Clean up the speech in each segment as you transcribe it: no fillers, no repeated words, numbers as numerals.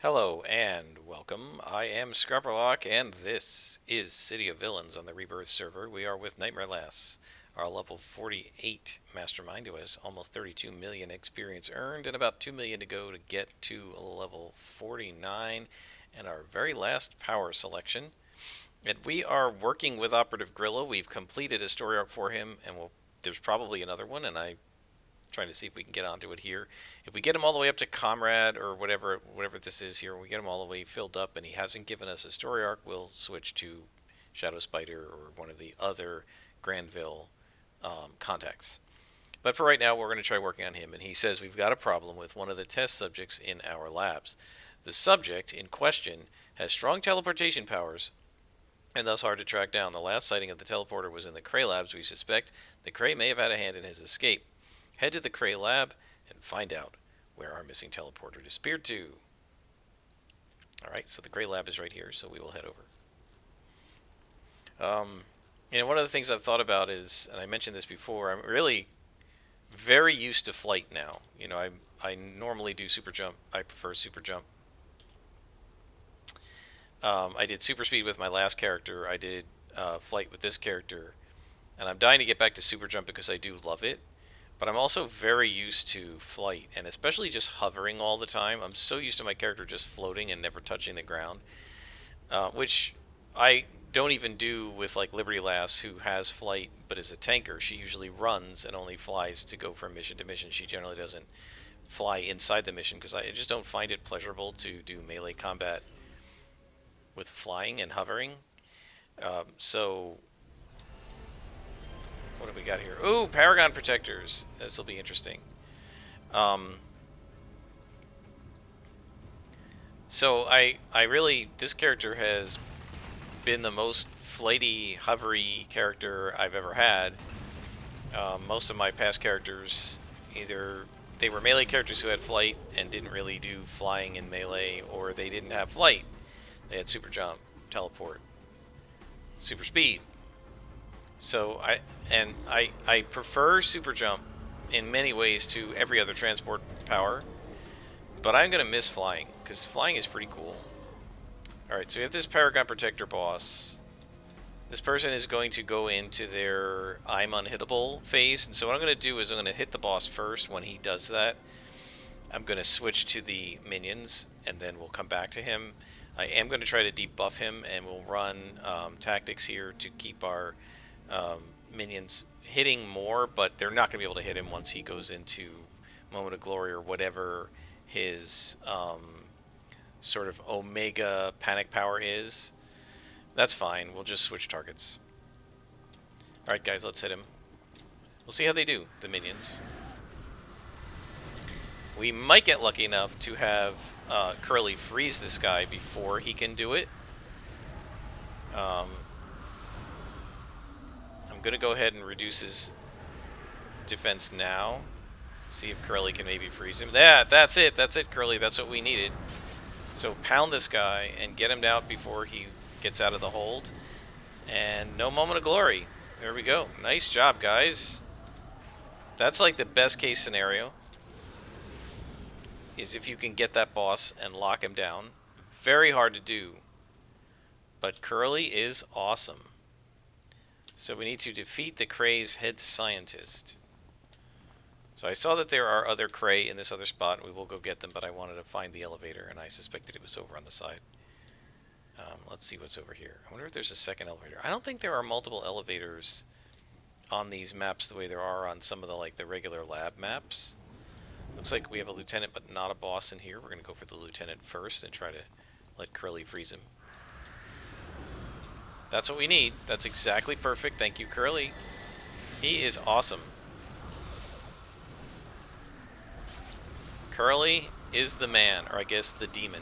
Hello and welcome. I am Scrapperlock, and this is City of Villains on the Rebirth server. We are with Nightmare Lass, our level 48 Mastermind, who has almost 32 million experience earned and about 2 million to go to get to level 49 and our very last power selection. And we are working with Operative Grillo. We've completed a story arc for him, and there's probably another one, and I trying to see if we can get onto it here. If we get him all the way up to Comrade or whatever this is here, we get him all the way filled up and he hasn't given us a story arc, we'll switch to Shadow Spider or one of the other Granville contacts. But for right now, we're going to try working on him, and he says we've got a problem with one of the test subjects in our labs. The subject in question has strong teleportation powers and thus hard to track down. The last sighting of the teleporter was in the Cray labs. We suspect the Cray may have had a hand in his escape. Head to the Cray lab and find out where our missing teleporter disappeared to. Alright, so the Cray lab is right here, so we will head over. One of the things I've thought about is, and I mentioned this before, I'm really very used to flight now. I normally do super jump. I prefer super jump. I did super speed with my last character. I did flight with this character. And I'm dying to get back to super jump because I do love it. But I'm also very used to flight, and especially just hovering all the time. I'm so used to my character just floating and never touching the ground, which I don't even do with like Liberty Lass, who has flight but is a tanker. She usually runs and only flies to go from mission to mission. She generally doesn't fly inside the mission because I just don't find it pleasurable to do melee combat with flying and hovering. So what do we got here? Ooh, Paragon Protectors. This will be interesting. So I really, this character has been the most flighty, hovery character I've ever had. Most of my past characters, either they were melee characters who had flight and didn't really do flying in melee, or they didn't have flight. They had super jump, teleport, super speed. So I prefer super jump in many ways to every other transport power, but I'm gonna miss flying because flying is pretty cool. All right, so we have this Paragon Protector boss. This person is going to go into their I'm unhittable phase, and so what I'm going to do is I'm going to hit the boss first. When he does that, I'm going to switch to the minions, and then we'll come back to him. I am going to try to debuff him, and we'll run tactics here to keep our minions hitting more, but they're not going to be able to hit him once he goes into Moment of Glory or whatever his sort of Omega panic power is. That's fine. We'll just switch targets. Alright, guys, let's hit him. We'll see how they do, the minions. We might get lucky enough to have Curly freeze this guy before he can do it. I'm going to go ahead and reduce his defense now. See if Curly can maybe freeze him. That's it. That's it, Curly. That's what we needed. So pound this guy and get him out before he gets out of the hold. And no Moment of Glory. There we go. Nice job, guys. That's like the best case scenario, is if you can get that boss and lock him down. Very hard to do, but Curly is awesome. So we need to defeat the Cray's head scientist. So I saw that there are other Cray in this other spot, and we will go get them, but I wanted to find the elevator, and I suspected it was over on the side. Let's see what's over here. I wonder if there's a second elevator. I don't think there are multiple elevators on these maps the way there are on some of the regular lab maps. Looks like we have a lieutenant but not a boss in here. We're going to go for the lieutenant first and try to let Curly freeze him. That's what we need. That's exactly perfect. Thank you, Curly. He is awesome. Curly is the man, or I guess the demon.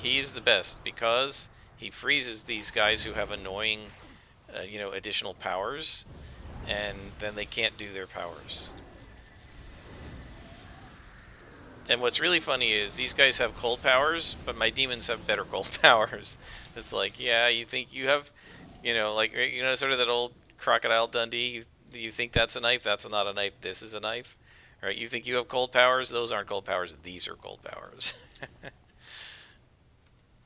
He's the best because he freezes these guys who have annoying, additional powers, and then they can't do their powers. And what's really funny is these guys have cold powers, but my demons have better cold powers. It's like, yeah, you think you have, sort of that old Crocodile Dundee. You think that's a knife? That's not a knife. This is a knife. Right? You think you have cold powers? Those aren't cold powers. These are cold powers.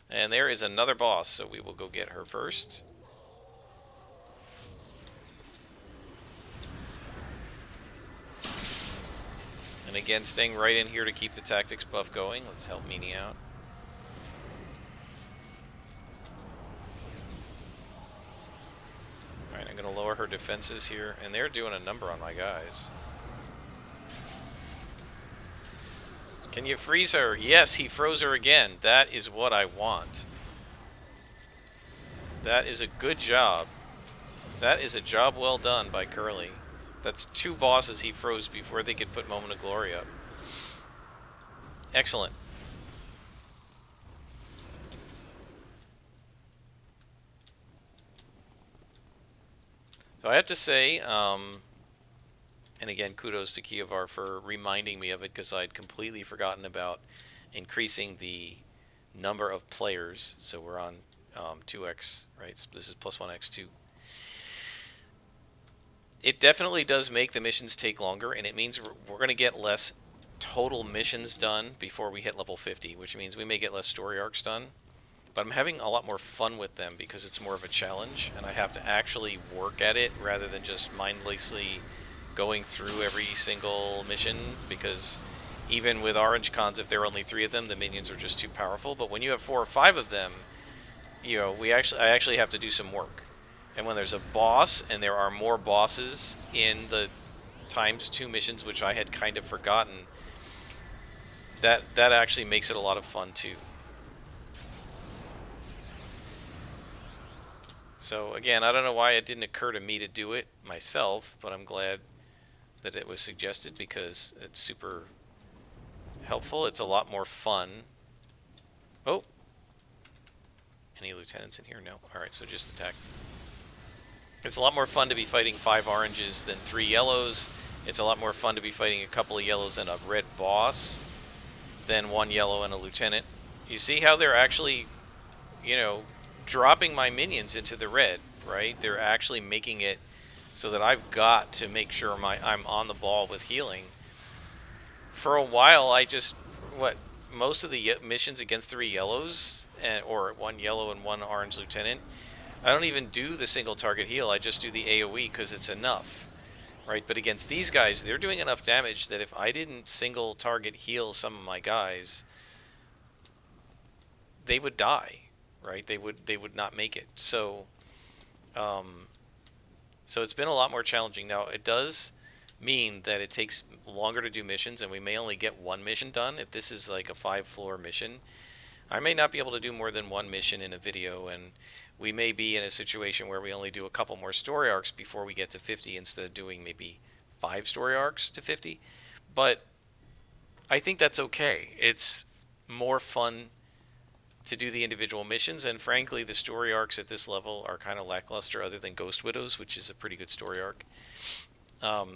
And there is another boss, so we will go get her first. And again, staying right in here to keep the tactics buff going. Let's help Meanie out. Alright, I'm going to lower her defenses here. And they're doing a number on my guys. Can you freeze her? Yes, he froze her again. That is what I want. That is a good job. That is a job well done by Curly. That's 2 bosses he froze before they could put Moment of Glory up. Excellent. So I have to say, and again, kudos to Kievar for reminding me of it, because I'd completely forgotten about increasing the number of players. So we're on 2x, right? So this is +1x2. It definitely does make the missions take longer, and it means we're going to get less total missions done before we hit level 50, which means we may get less story arcs done. But I'm having a lot more fun with them because it's more of a challenge, and I have to actually work at it rather than just mindlessly going through every single mission, because even with orange cons, if there are only 3 of them, the minions are just too powerful. But when you have 4 or 5 of them, you know, I actually have to do some work. And when there's a boss, and there are more bosses in the ×2 missions, which I had kind of forgotten, that actually makes it a lot of fun too. So again, I don't know why it didn't occur to me to do it myself, but I'm glad that it was suggested because it's super helpful. It's a lot more fun. Oh! Any lieutenants in here? No. Alright, so just attack. It's a lot more fun to be fighting 5 oranges than 3 yellows. It's a lot more fun to be fighting a couple of yellows and a red boss than 1 yellow and a lieutenant. You see how they're actually, you know, dropping my minions into the red, right? They're actually making it so that I've got to make sure I'm on the ball with healing. For a while, I just, most of the missions against 3 yellows, or 1 yellow and 1 orange lieutenant, I don't even do the single target heal. I just do the AoE because it's enough, right? But against these guys, they're doing enough damage that if I didn't single target heal some of my guys, they would die, right? They would not make it. So, so it's been a lot more challenging. Now, it does mean that it takes longer to do missions, and we may only get 1 mission done. If this is like a 5-floor mission, I may not be able to do more than 1 mission in a video, and we may be in a situation where we only do a couple more story arcs before we get to 50 instead of doing maybe 5 story arcs to 50. But I think that's okay. It's more fun to do the individual missions, and frankly, the story arcs at this level are kind of lackluster other than Ghost Widows, which is a pretty good story arc.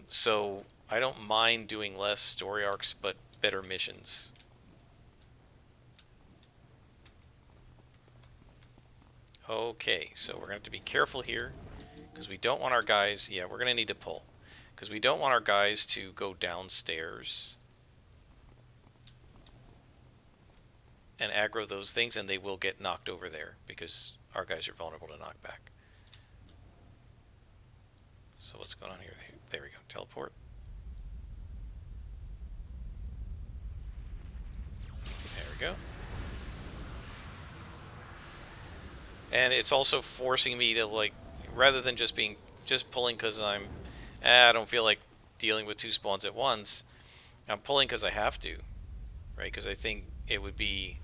So I don't mind doing less story arcs, but better missions. Okay, so we're going to have to be careful here, because we don't want our guys, yeah, we're going to need to pull, because we don't want our guys to go downstairs and aggro those things, and they will get knocked over there, because our guys are vulnerable to knockback. So what's going on here? There we go, teleport. There we go. And it's also forcing me to, like, rather than just pulling because I don't feel like dealing with 2 spawns at once, I'm pulling because I have to, right? Because I think it would be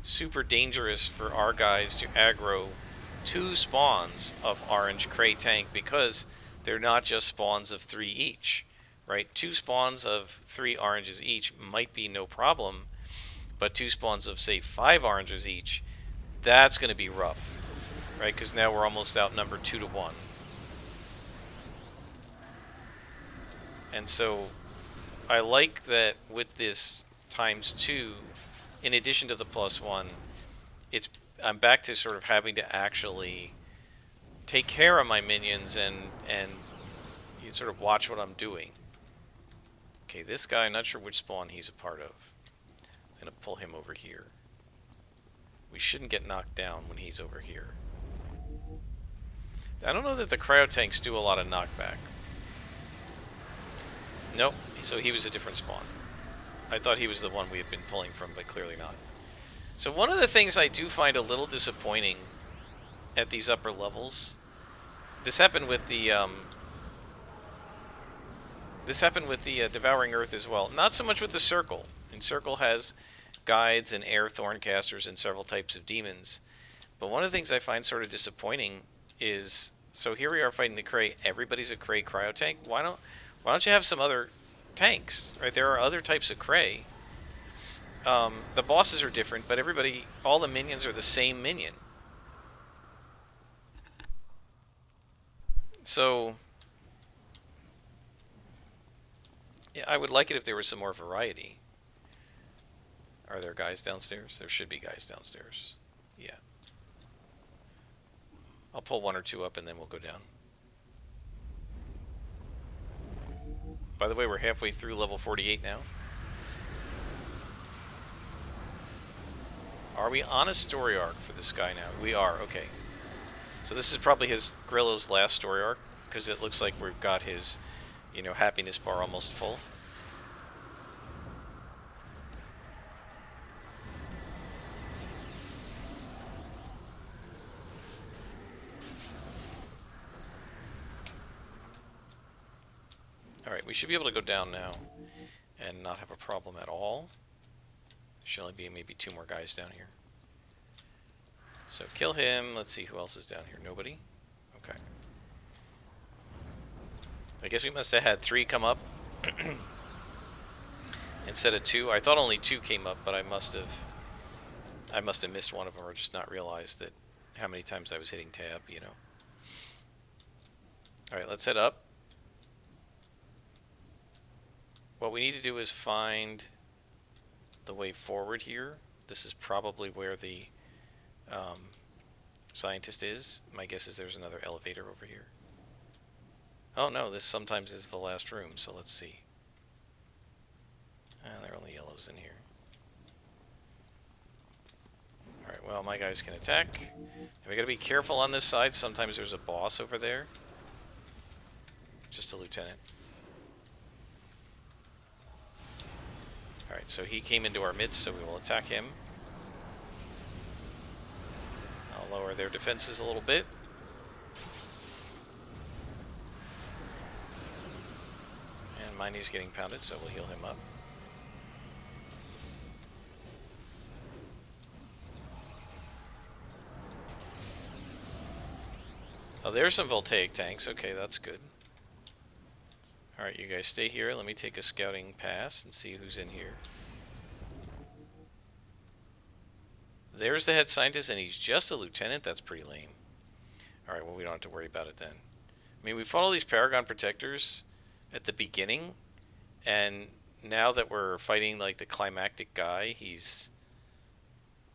super dangerous for our guys to aggro 2 spawns of orange Cray tank, because they're not just spawns of 3 each, right? 2 spawns of 3 oranges each might be no problem, but 2 spawns of, say, 5 oranges each, that's going to be rough. Right, because now we're almost outnumbered 2 to 1. And so I like that with this ×2, in addition to the +1, I'm back to sort of having to actually take care of my minions and you sort of watch what I'm doing. Okay, this guy, I'm not sure which spawn he's a part of. I'm going to pull him over here. We shouldn't get knocked down when he's over here. I don't know that the cryo tanks do a lot of knockback. Nope, so he was a different spawn. I thought he was the one we had been pulling from, but clearly not. So one of the things I do find a little disappointing at these upper levels, this happened with the Devouring Earth as well. Not so much with the Circle. And Circle has guides and air thorncasters and several types of demons. But one of the things I find sort of disappointing is, so here we are fighting the Cray. Everybody's a Cray cryo tank. Why don't you have some other tanks? Right? There are other types of Cray. The bosses are different, but all the minions are the same minion. So, yeah, I would like it if there was some more variety. Are there guys downstairs? There should be guys downstairs. Yeah. I'll pull one or two up and then we'll go down. By the way, we're halfway through level 48 now. Are we on a story arc for this guy now? We are, okay. So this is probably Grillo's last story arc, because it looks like we've got his, happiness bar almost full. Alright, we should be able to go down now and not have a problem at all. Should only be maybe 2 more guys down here. So kill him. Let's see who else is down here. Nobody? Okay. I guess we must have had 3 come up instead of 2. I thought only 2 came up, but I must have missed one of them or just not realized that how many times I was hitting tab, Alright, let's head up. What we need to do is find the way forward here. This is probably where the scientist is. My guess is there's another elevator over here. Oh no, this sometimes is the last room, so let's see. There are only yellows in here. Alright, well, my guys can attack. And we gotta be careful on this side. Sometimes there's a boss over there. Just a lieutenant. Alright, so he came into our midst, so we will attack him. I'll lower their defenses a little bit. And mine is getting pounded, so we'll heal him up. Oh, there's some voltaic tanks. Okay, that's good. Alright, you guys stay here. Let me take a scouting pass and see who's in here. There's the head scientist, and he's just a lieutenant? That's pretty lame. Alright, well, we don't have to worry about it then. I mean, we fought all these Paragon Protectors at the beginning, and now that we're fighting, like, the climactic guy, he's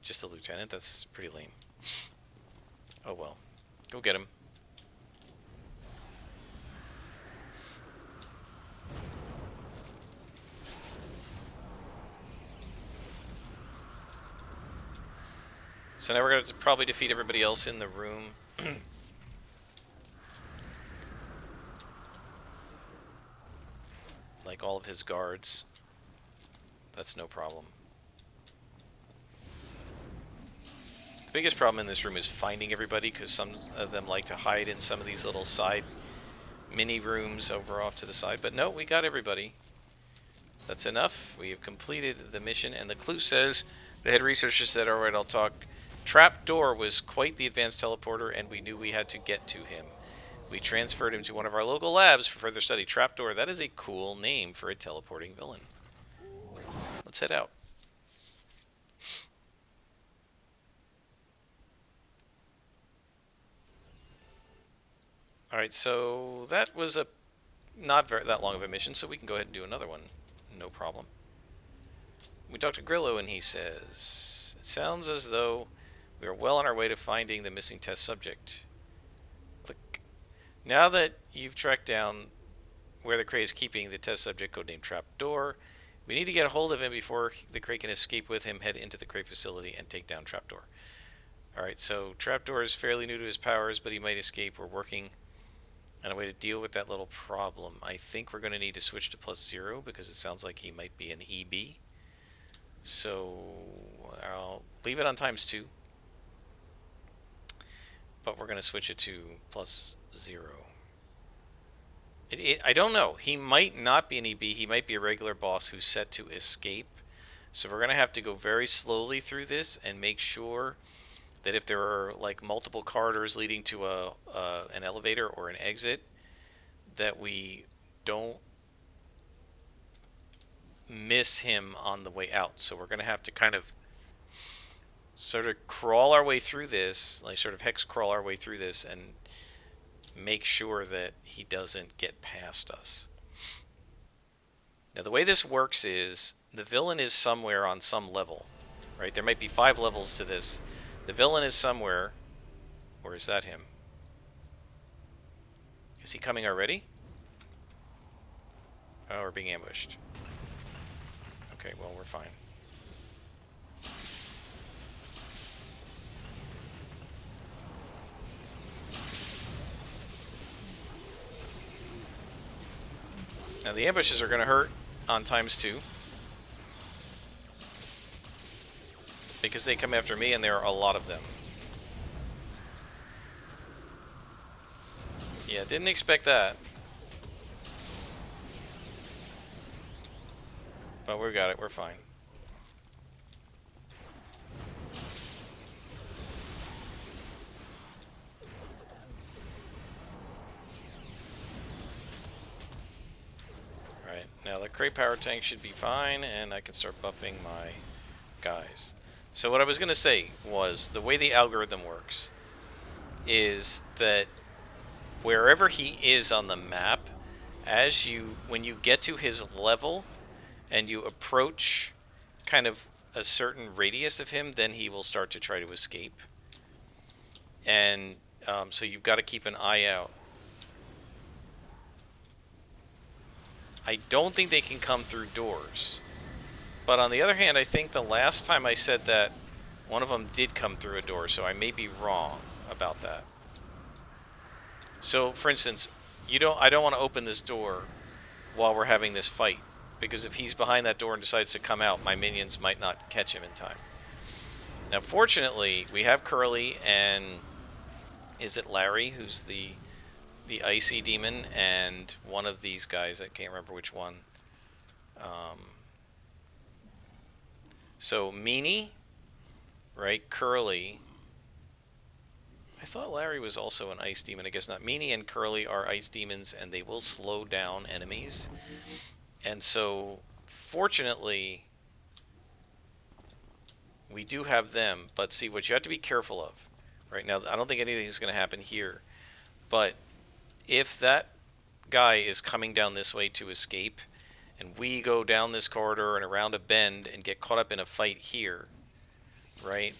just a lieutenant? That's pretty lame. Oh, well. Go get him. So now we're going to probably defeat everybody else in the room. Like all of his guards. That's no problem. The biggest problem in this room is finding everybody, because some of them like to hide in some of these little side mini rooms over off to the side. But no, we got everybody. That's enough. We have completed the mission, and the clue says, the head researcher said, alright, I'll talk. Trapdoor was quite the advanced teleporter, and we knew we had to get to him. We transferred him to one of our local labs for further study. Trapdoor, that is a cool name for a teleporting villain. Let's head out. Alright, so that was not that long of a mission, so we can go ahead and do another one. No problem. We talked to Grillo, and he says, it sounds as though we are well on our way to finding the missing test subject. Click. Now that you've tracked down where the crate is keeping the test subject, codenamed Trapdoor. We need to get a hold of him before the crate can escape with him. Head into the crate facility and take down Trapdoor. Alright, so Trapdoor is fairly new to his powers, but he might escape. We're working on a way to deal with that little problem. I think we're going to need to switch to +0 because it sounds like he might be an EB. So I'll leave it on ×2. But we're going to switch it to +0. I don't know. He might not be an EB. He might be a regular boss who's set to escape. So we're going to have to go very slowly through this and make sure that if there are like multiple corridors leading to an elevator or an exit, that we don't miss him on the way out. So we're going to have to kind of sort of crawl our way through this, like sort of hex crawl our way through this and make sure that he doesn't get past us. Now the way this works is the villain is somewhere on some level, right? There might be 5 levels to this. The villain is somewhere, or is that him? Is he coming already? Oh, we're being ambushed. Okay, well, we're fine. Now the ambushes are going to hurt on ×2 because they come after me and there are a lot of them. Yeah, didn't expect that. But we got it, we're fine. Right, now the crate power tank should be fine and I can start buffing my guys. So what I was going to say was the way the algorithm works is that wherever he is on the map, when you get to his level and you approach kind of a certain radius of him, then he will start to try to escape. And so you've got to keep an eye out. I don't think they can come through doors. But on the other hand, I think the last time I said that, one of them did come through a door, so I may be wrong about that. So, for instance, I don't want to open this door while we're having this fight, because if he's behind that door and decides to come out, my minions might not catch him in time. Now, fortunately, we have Curly and is it Larry, who's the icy demon, and one of these guys, I can't remember which one. So Meanie, right? Curly. I thought Larry was also an ice demon. I guess not. Meanie and Curly are ice demons, and they will slow down enemies. And so, fortunately, we do have them. But see, what you have to be careful of, right now, I don't think anything is going to happen here. But if that guy is coming down this way to escape, and we go down this corridor and around a bend and get caught up in a fight here, right?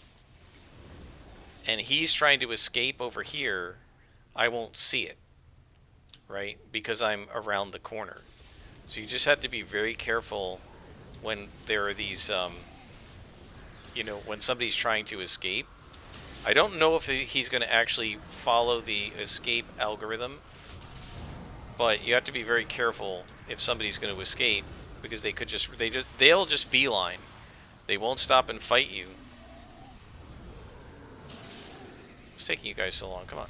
And he's trying to escape over here, I won't see it, right? Because I'm around the corner. So you just have to be very careful when there are these, when somebody's trying to escape. I don't know if he's going to actually follow the escape algorithm, but you have to be very careful if somebody's going to escape, because they'll just beeline. They won't stop and fight you. What's taking you guys so long? Come on.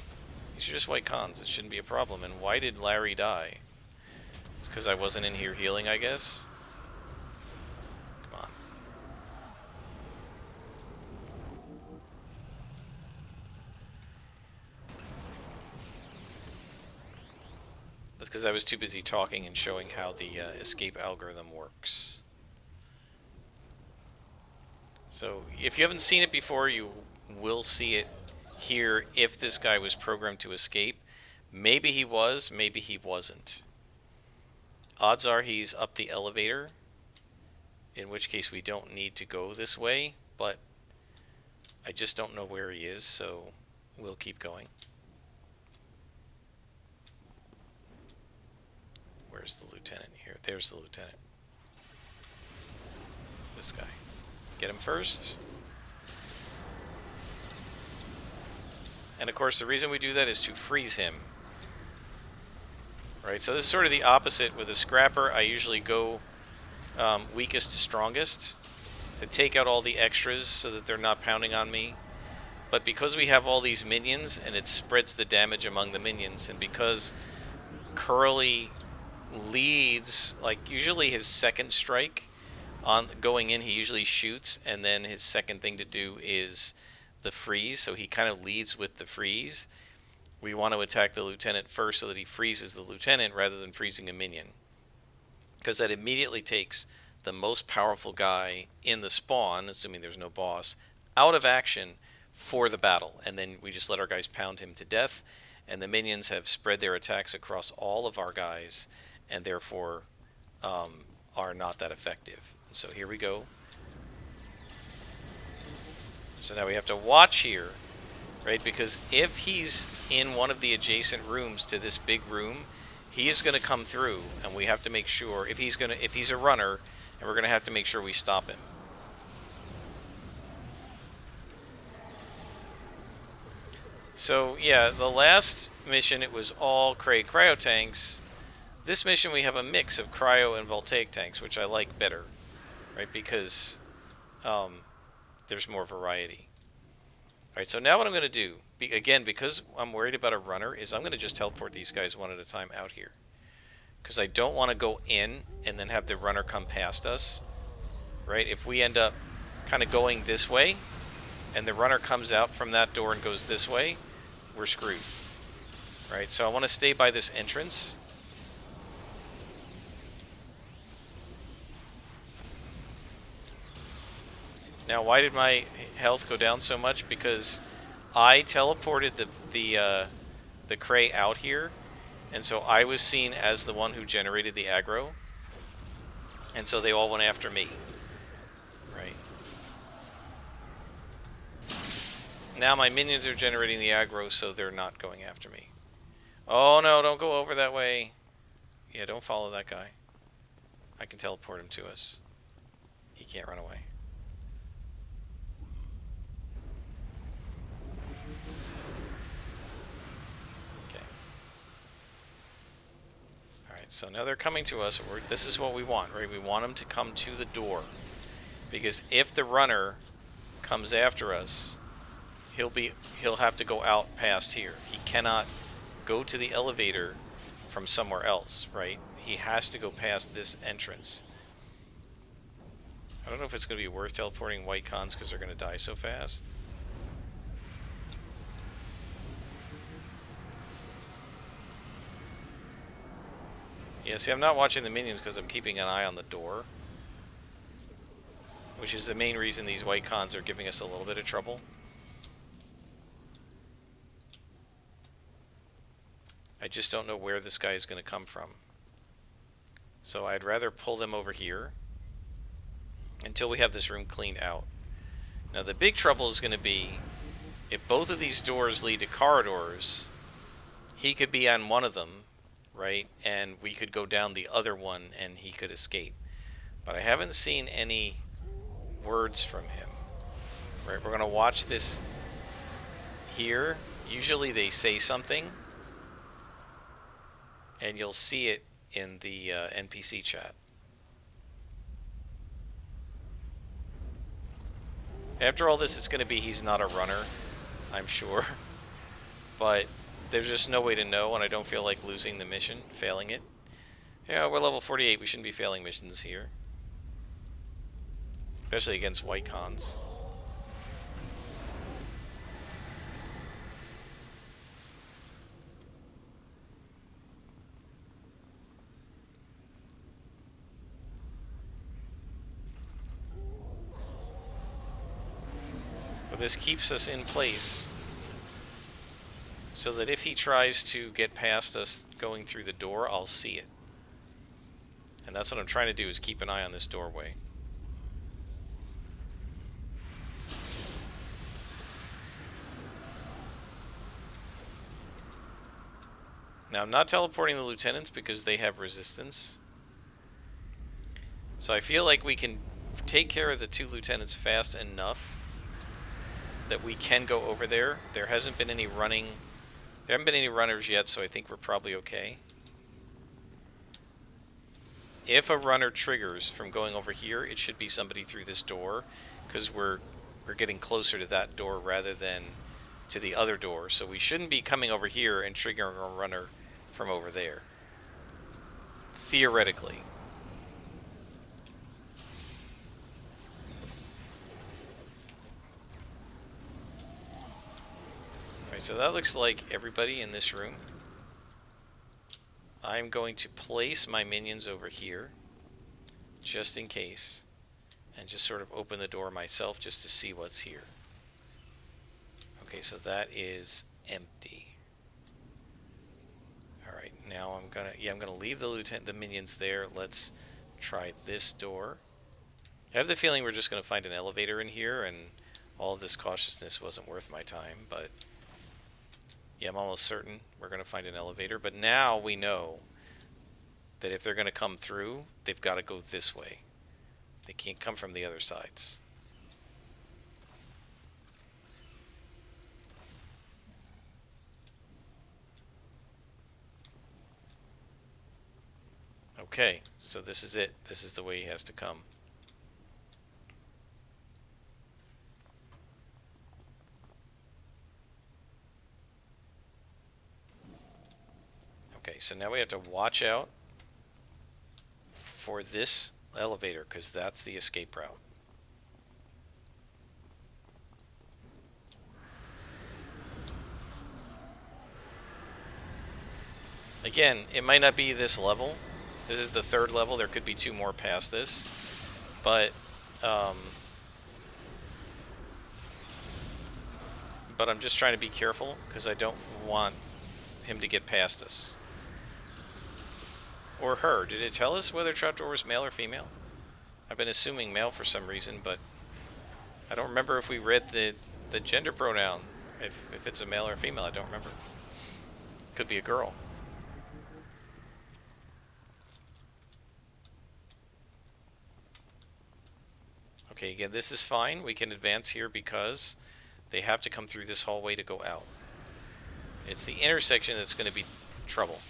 These are just white cons. It shouldn't be a problem. And why did Larry die? It's because I wasn't in here healing, I guess. Come on. That's because I was too busy talking and showing how the escape algorithm works. So if you haven't seen it before, you will see it here if this guy was programmed to escape. Maybe he was, maybe he wasn't. Odds are he's up the elevator, in which case we don't need to go this way, but I just don't know where he is, so we'll keep going. Where Where's the lieutenant here? There's the lieutenant. This guy. Get him first. And of course, the reason we do that is to freeze him. Right, so this is sort of the opposite. With a scrapper, I usually go weakest to strongest to take out all the extras so that they're not pounding on me. But because we have all these minions, and it spreads the damage among the minions, and because Curly leads, like usually his second strike on going in, he usually shoots, and then his second thing to do is the freeze, so he kind of leads with the freeze. We want to attack the lieutenant first so that he freezes the lieutenant rather than freezing a minion, because that immediately takes the most powerful guy in the spawn, assuming there's no boss, out of action for the battle, and then we just let our guys pound him to death, and the minions have spread their attacks across all of our guys, and therefore are not that effective. So here we go. So now we have to watch here, right? Because if he's in one of the adjacent rooms to this big room, he is going to come through, and we have to make sure if he's a runner, and we're going to have to make sure we stop him. So yeah, the last mission it was all cryo tanks. This mission we have a mix of cryo and voltaic tanks, which I like better, right? Because there's more variety. All right, so now what I'm going to do, again, because I'm worried about a runner, is I'm going to just teleport these guys one at a time out here. Because I don't want to go in and then have the runner come past us, right? If we end up kind of going this way, and the runner comes out from that door and goes this way, we're screwed, right? So I want to stay by this entrance. Now, why did my health go down so much? Because I teleported the Cray out here, and so I was seen as the one who generated the aggro, and so they all went after me, right? Now my minions are generating the aggro, so they're not going after me. Oh no, don't go over that way. Yeah, don't follow that guy. I can teleport him to us. He can't run away. So now they're coming to us. This is what we want, right? We want them to come to the door, because if the runner comes after us, he'll have to go out past here. He cannot go to the elevator from somewhere else, right? He has to go past this entrance. I don't know if it's going to be worth teleporting white cons because they're going to die so fast. Yeah, see, I'm not watching the minions because I'm keeping an eye on the door, which is the main reason these white cons are giving us a little bit of trouble. I just don't know where this guy is going to come from. So I'd rather pull them over here until we have this room cleaned out. Now the big trouble is going to be if both of these doors lead to corridors, he could be on one of them, right? And we could go down the other one and he could escape. But I haven't seen any words from him. Right? We're going to watch this here. Usually they say something, and you'll see it in the NPC chat. After all this, it's going to be he's not a runner, I'm sure. But there's just no way to know, and I don't feel like losing the mission, failing it. Yeah, we're level 48. We shouldn't be failing missions here. Especially against white cons. But this keeps us in place so that if he tries to get past us going through the door, I'll see it. And that's what I'm trying to do, is keep an eye on this doorway. Now, I'm not teleporting the lieutenants because they have resistance. So I feel like we can take care of the 2 lieutenants fast enough that we can go over there. There hasn't been any running. There haven't been any runners yet, so I think we're probably okay. If a runner triggers from going over here, it should be somebody through this door, because we're getting closer to that door rather than to the other door. So we shouldn't be coming over here and triggering a runner from over there. Theoretically. Alright, so that looks like everybody in this room. I'm going to place my minions over here, just in case, and just sort of open the door myself just to see what's here. Okay, so that is empty. Alright, now I'm gonna leave the minions there. Let's try this door. I have the feeling we're just gonna find an elevator in here, and all of this cautiousness wasn't worth my time, but yeah, I'm almost certain we're going to find an elevator. But now we know that if they're going to come through, they've got to go this way. They can't come from the other sides. Okay, so this is it. This is the way he has to come. Okay, so now we have to watch out for this elevator, because that's the escape route. Again, it might not be this level. This is the 3rd level. There could be 2 more past this. But I'm just trying to be careful, because I don't want him to get past us. Or her. Did it tell us whether trapdoor was male or female? I've been assuming male for some reason, but I don't remember if we read the gender pronoun. If it's a male or a female, I don't remember. Could be a girl. Okay, again, this is fine. We can advance here because they have to come through this hallway to go out. It's the intersection that's going to be trouble.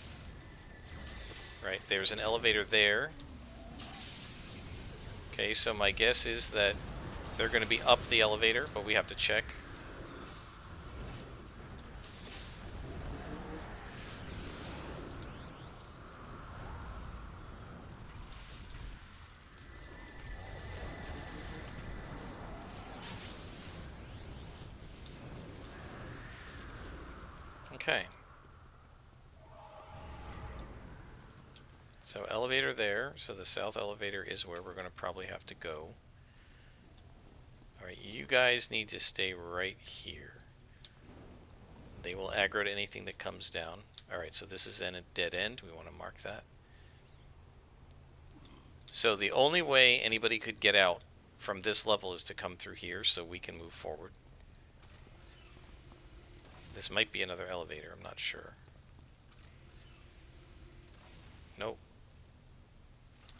Right, there's an elevator there. Okay, so my guess is that they're going to be up the elevator, but we have to check. Okay. So elevator there, so the south elevator is where we're going to probably have to go. Alright, you guys need to stay right here. They will aggro to anything that comes down. Alright, so this is in a dead end. We want to mark that. So the only way anybody could get out from this level is to come through here so we can move forward. This might be another elevator, I'm not sure. Nope.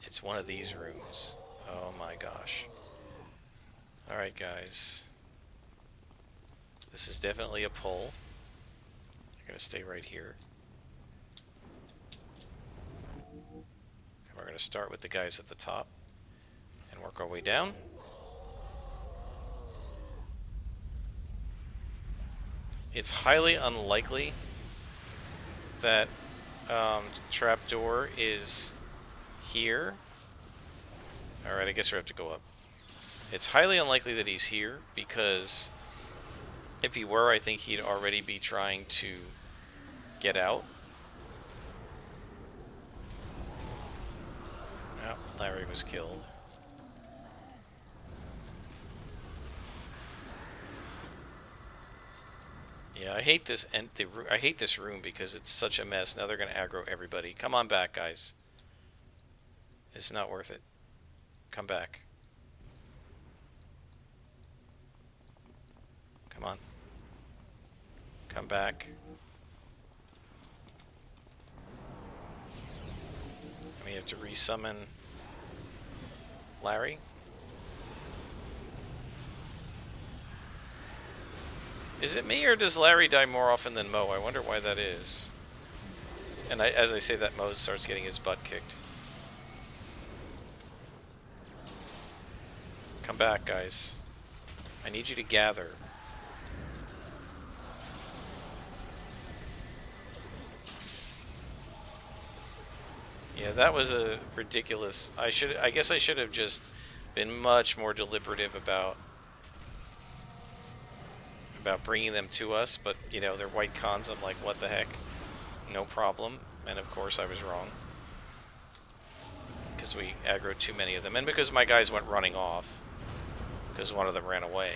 It's one of these rooms. Oh my gosh. Alright guys. This is definitely a pull. You're going to stay right here. And we're going to start with the guys at the top and work our way down. It's highly unlikely that trapdoor is here. Alright, I guess we have to go up. It's highly unlikely that he's here, because if he were, I think he'd already be trying to get out. Oh, Larry was killed. Yeah, I hate this, and I hate this room because it's such a mess. Now they're going to aggro everybody. Come on back, guys. It's not worth it. Come back. Come on. Come back. have to resummon Larry. Is it me, or does Larry die more often than Mo? I wonder why that is. And as I say that, Mo starts getting his butt kicked. Come back, guys. I need you to gather. Yeah, that was a ridiculous... I guess I should have just been much more deliberative about bringing them to us, but, you know, they're white cons. I'm like, what the heck? No problem. And of course I was wrong. Because we aggroed too many of them. And because my guys went running off. Because one of them ran away.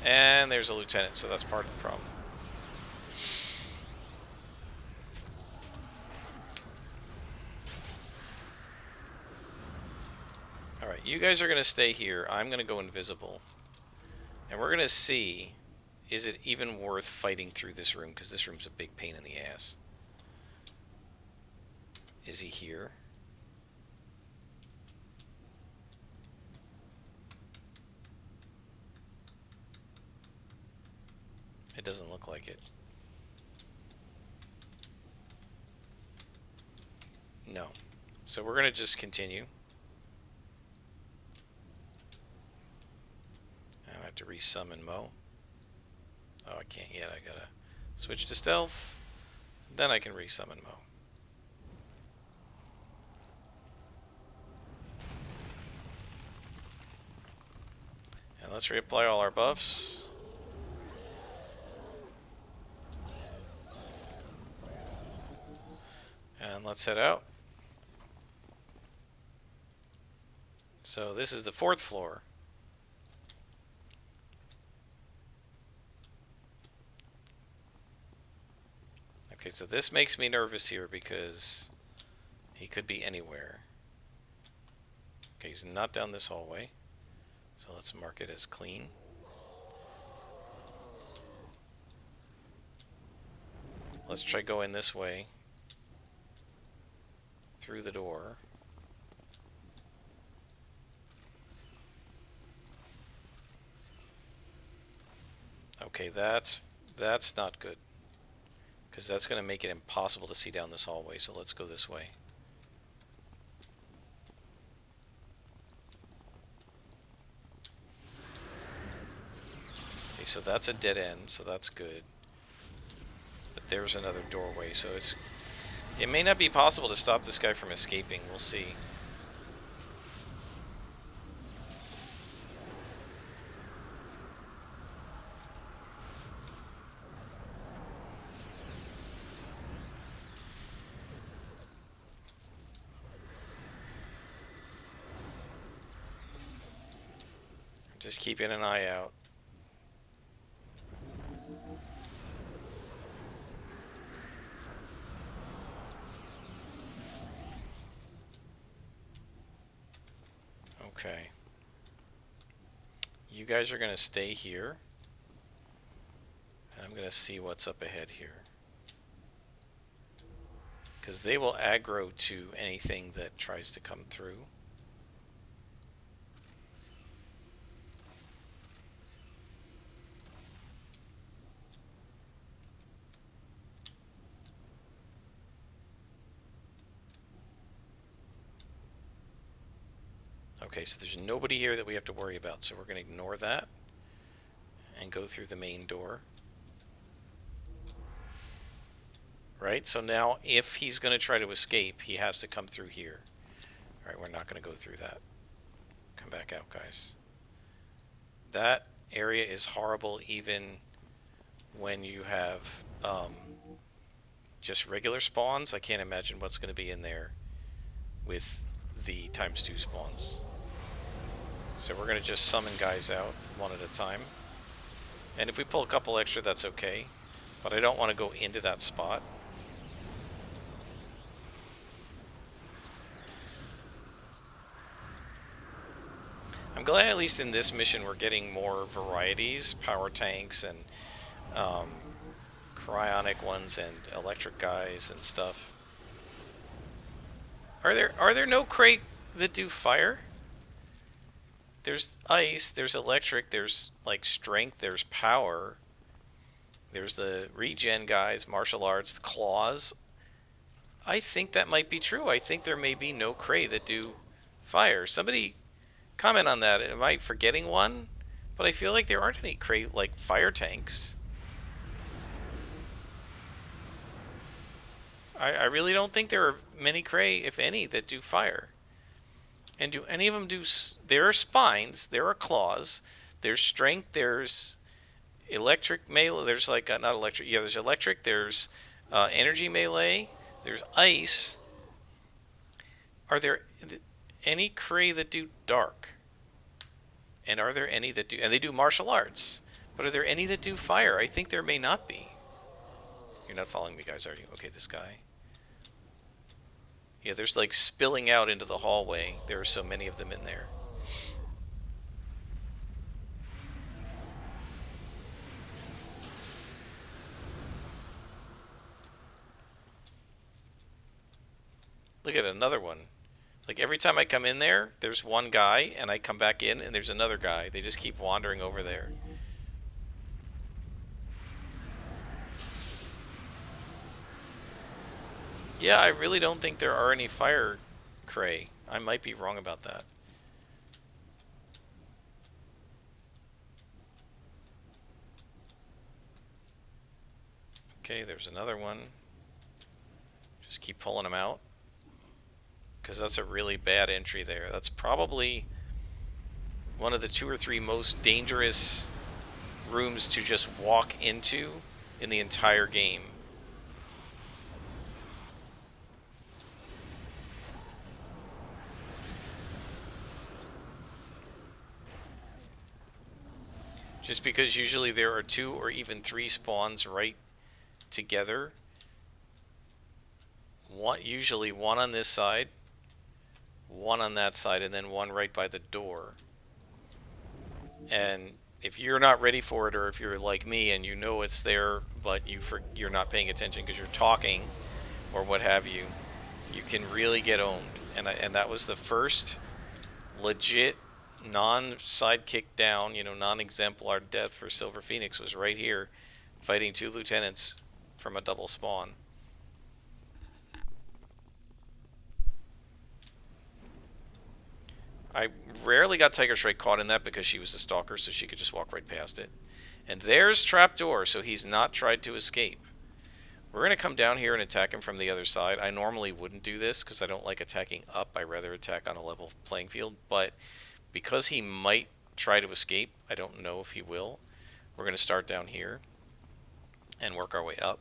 And there's a lieutenant, so that's part of the problem. Alright, you guys are going to stay here. I'm going to go invisible. And we're going to see, is it even worth fighting through this room? Because this room's a big pain in the ass. Is he here? It doesn't look like it. No. So we're going to just continue. I have to resummon Mo. Oh, I can't yet. I gotta switch to stealth. Then I can resummon Mo. And let's reapply all our buffs. And let's head out. So this is the 4th floor. Okay, so this makes me nervous here because he could be anywhere. Okay, he's not down this hallway. So let's mark it as clean. Let's try going this way. Through the door. Okay, that's not good. Because that's going to make it impossible to see down this hallway, so let's go this way. Okay, so that's a dead end, so that's good. But there's another doorway, so it may not be possible to stop this guy from escaping. We'll see. Just keeping an eye out. Okay. You guys are going to stay here. And I'm going to see what's up ahead here. Because they will aggro to anything that tries to come through. Okay, so there's nobody here that we have to worry about, so we're going to ignore that and go through the main door. Right, so now if he's going to try to escape, he has to come through here. Alright, we're not going to go through that. Come back out, guys. That area is horrible even when you have just regular spawns. I can't imagine what's going to be in there with the ×2 spawns. So we're going to just summon guys out one at a time. And if we pull a couple extra, that's okay. But I don't want to go into that spot. I'm glad at least in this mission we're getting more varieties. Power tanks and cryonic ones and electric guys and stuff. Are there no crate that do fire? There's ice, there's electric, there's like strength, there's power. There's the regen guys, martial arts, the claws. I think that might be true. I think there may be no Kree that do fire. Somebody comment on that. Am I forgetting one? But I feel like there aren't any Kree like fire tanks. I really don't think there are many Kree, if any, that do fire. And do any of them do? There are spines, there are claws, there's strength, there's electric melee. There's like not electric. Yeah, there's electric. There's energy melee. There's ice. Are there any Kree that do dark? And are there any that do? And they do martial arts. But are there any that do fire? I think there may not be. You're not following me, guys, are you? Okay, this guy. Yeah, there's like spilling out into the hallway. There are so many of them in there. Look at another one. Like every time I come in there, there's one guy, and I come back in, and there's another guy. They just keep wandering over there. Yeah, I really don't think there are any fire Kree. I might be wrong about that. Okay, there's another one. Just keep pulling them out. Because that's a really bad entry there. That's probably one of the 2 or 3 most dangerous rooms to just walk into in the entire game. Just because usually there are 2 or even 3 spawns right together. Usually one on this side, one on that side, and then one right by the door. And if you're not ready for it, or if you're like me and you know it's there, but you're not paying attention because you're talking or what have you, you can really get owned. And that was the first legit non-sidekick down, non-exemplar death for Silver Phoenix, was right here, fighting 2 lieutenants from a double spawn. I rarely got Tiger Strike caught in that because she was a stalker, so she could just walk right past it. And there's Trapdoor, so he's not tried to escape. We're going to come down here and attack him from the other side. I normally wouldn't do this because I don't like attacking up. I rather attack on a level playing field. But because he might try to escape, I don't know if he will. We're going to start down here and work our way up.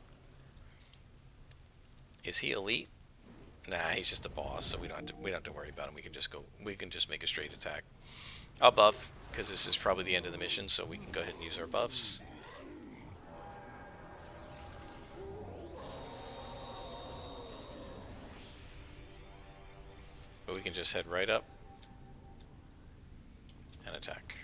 Is he elite? Nah, he's just a boss, so we don't have to worry about him. We can just make a straight attack. I'll buff because this is probably the end of the mission, so we can go ahead and use our buffs. But we can just head right up and attack.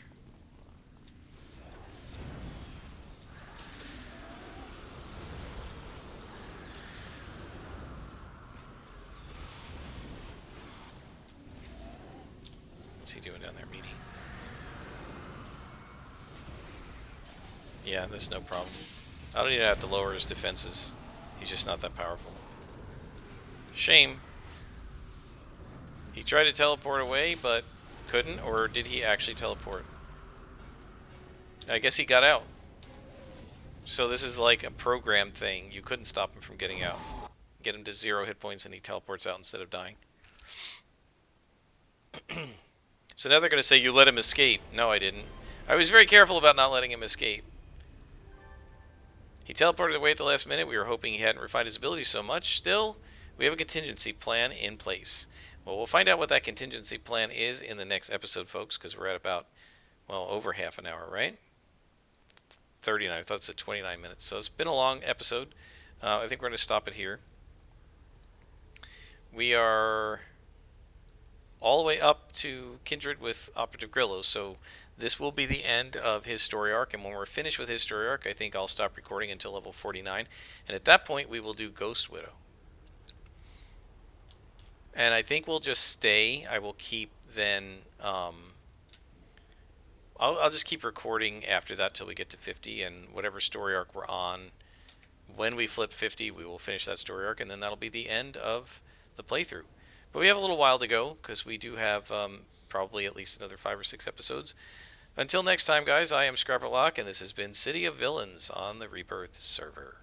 What's he doing down there, meanie? Yeah, there's no problem. I don't even have to lower his defenses. He's just not that powerful. Shame. He tried to teleport away, but couldn't, or did he actually teleport? I guess he got out. So this is like a program thing. You couldn't stop him from getting out. Get him to 0 hit points and he teleports out instead of dying. So now they're going to say, you let him escape. No, I didn't. I was very careful about not letting him escape. He teleported away at the last minute. We were hoping he hadn't refined his abilities so much. Still, we have a contingency plan in place. Well, we'll find out what that contingency plan is in the next episode, folks, because we're at about, well, over half an hour, right? 39. I thought it said 29 minutes. So it's been a long episode. I think we're going to stop it here. We are all the way up to Kindred with Operative Grillo, so this will be the end of his story arc, and when we're finished with his story arc, I think I'll stop recording until level 49, and at that point we will do Ghost Widow. And I think we'll just stay. I will keep then. I'll just keep recording after that till we get to 50, and whatever story arc we're on. When we flip 50, we will finish that story arc, and then that'll be the end of the playthrough. But we have a little while to go because we do have probably at least another 5 or 6 episodes. Until next time, guys, I am Scrapperlock, and this has been City of Villains on the Rebirth server.